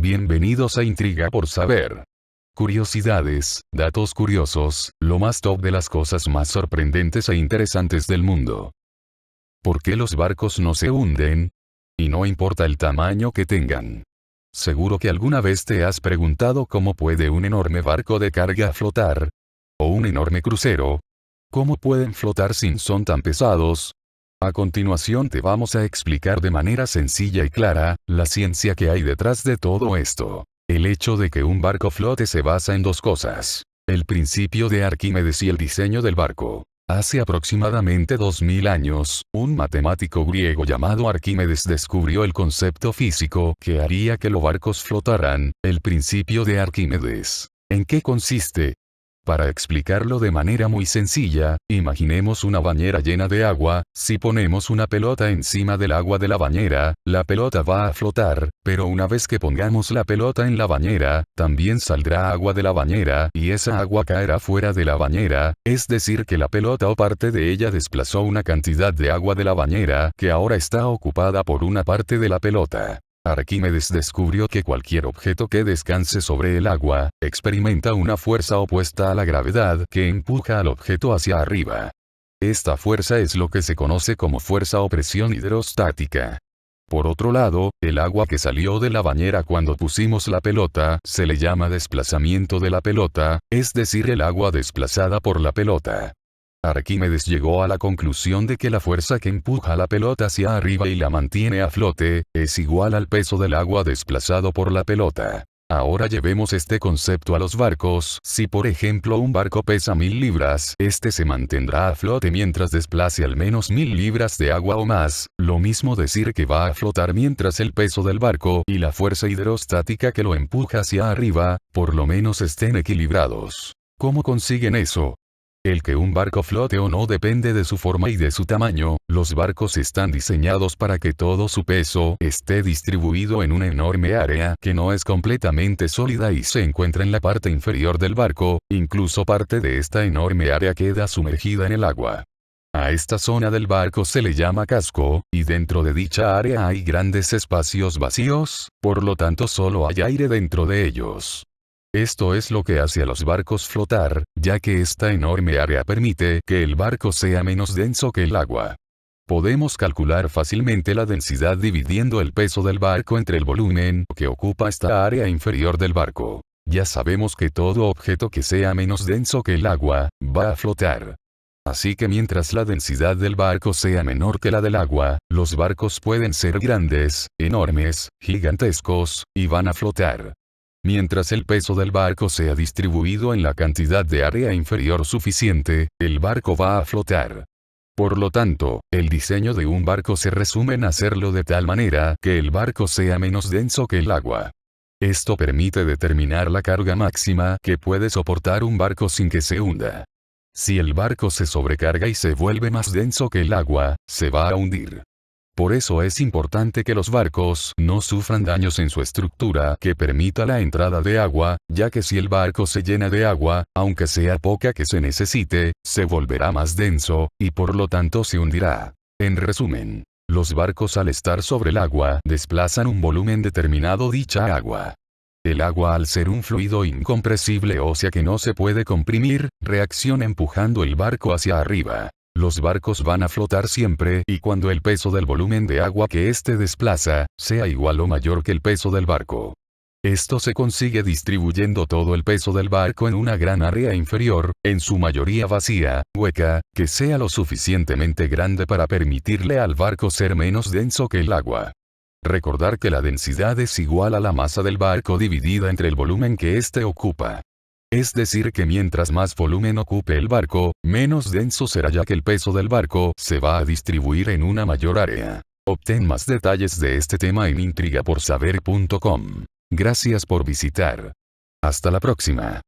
Bienvenidos a Intriga por Saber. Curiosidades, datos curiosos, lo más top de las cosas más sorprendentes e interesantes del mundo. ¿Por qué los barcos no se hunden? Y no importa el tamaño que tengan. Seguro que alguna vez te has preguntado cómo puede un enorme barco de carga flotar. O un enorme crucero. ¿Cómo pueden flotar si son tan pesados? A continuación te vamos a explicar de manera sencilla y clara, la ciencia que hay detrás de todo esto. El hecho de que un barco flote se basa en dos cosas. El principio de Arquímedes y el diseño del barco. Hace aproximadamente 2000 años, un matemático griego llamado Arquímedes descubrió el concepto físico que haría que los barcos flotaran, el principio de Arquímedes. ¿En qué consiste? Para explicarlo de manera muy sencilla, imaginemos una bañera llena de agua. Si ponemos una pelota encima del agua de la bañera, la pelota va a flotar, pero una vez que pongamos la pelota en la bañera, también saldrá agua de la bañera y esa agua caerá fuera de la bañera, es decir que la pelota o parte de ella desplazó una cantidad de agua de la bañera que ahora está ocupada por una parte de la pelota. Arquímedes descubrió que cualquier objeto que descanse sobre el agua, experimenta una fuerza opuesta a la gravedad que empuja al objeto hacia arriba. Esta fuerza es lo que se conoce como fuerza o presión hidrostática. Por otro lado, el agua que salió de la bañera cuando pusimos la pelota se le llama desplazamiento de la pelota, es decir el agua desplazada por la pelota. Arquímedes llegó a la conclusión de que la fuerza que empuja la pelota hacia arriba y la mantiene a flote, es igual al peso del agua desplazado por la pelota. Ahora llevemos este concepto a los barcos. Si por ejemplo un barco pesa 1000 libras, este se mantendrá a flote mientras desplace al menos 1000 libras de agua o más, lo mismo decir que va a flotar mientras el peso del barco y la fuerza hidrostática que lo empuja hacia arriba, por lo menos estén equilibrados. ¿Cómo consiguen eso? El que un barco flote o no depende de su forma y de su tamaño. Los barcos están diseñados para que todo su peso esté distribuido en una enorme área que no es completamente sólida y se encuentra en la parte inferior del barco, incluso parte de esta enorme área queda sumergida en el agua. A esta zona del barco se le llama casco, y dentro de dicha área hay grandes espacios vacíos, por lo tanto solo hay aire dentro de ellos. Esto es lo que hace a los barcos flotar, ya que esta enorme área permite que el barco sea menos denso que el agua. Podemos calcular fácilmente la densidad dividiendo el peso del barco entre el volumen que ocupa esta área inferior del barco. Ya sabemos que todo objeto que sea menos denso que el agua, va a flotar. Así que mientras la densidad del barco sea menor que la del agua, los barcos pueden ser grandes, enormes, gigantescos, y van a flotar. Mientras el peso del barco sea distribuido en la cantidad de área inferior suficiente, el barco va a flotar. Por lo tanto, el diseño de un barco se resume en hacerlo de tal manera que el barco sea menos denso que el agua. Esto permite determinar la carga máxima que puede soportar un barco sin que se hunda. Si el barco se sobrecarga y se vuelve más denso que el agua, se va a hundir. Por eso es importante que los barcos no sufran daños en su estructura que permita la entrada de agua, ya que si el barco se llena de agua, aunque sea poca que se necesite, se volverá más denso, y por lo tanto se hundirá. En resumen, los barcos al estar sobre el agua desplazan un volumen determinado dicha agua. El agua al ser un fluido incompresible o sea que no se puede comprimir, reacciona empujando el barco hacia arriba. Los barcos van a flotar siempre y cuando el peso del volumen de agua que éste desplaza, sea igual o mayor que el peso del barco. Esto se consigue distribuyendo todo el peso del barco en una gran área inferior, en su mayoría vacía, hueca, que sea lo suficientemente grande para permitirle al barco ser menos denso que el agua. Recordar que la densidad es igual a la masa del barco dividida entre el volumen que éste ocupa. Es decir que mientras más volumen ocupe el barco, menos denso será ya que el peso del barco se va a distribuir en una mayor área. Obtén más detalles de este tema en intrigaporsaber.com. Gracias por visitar. Hasta la próxima.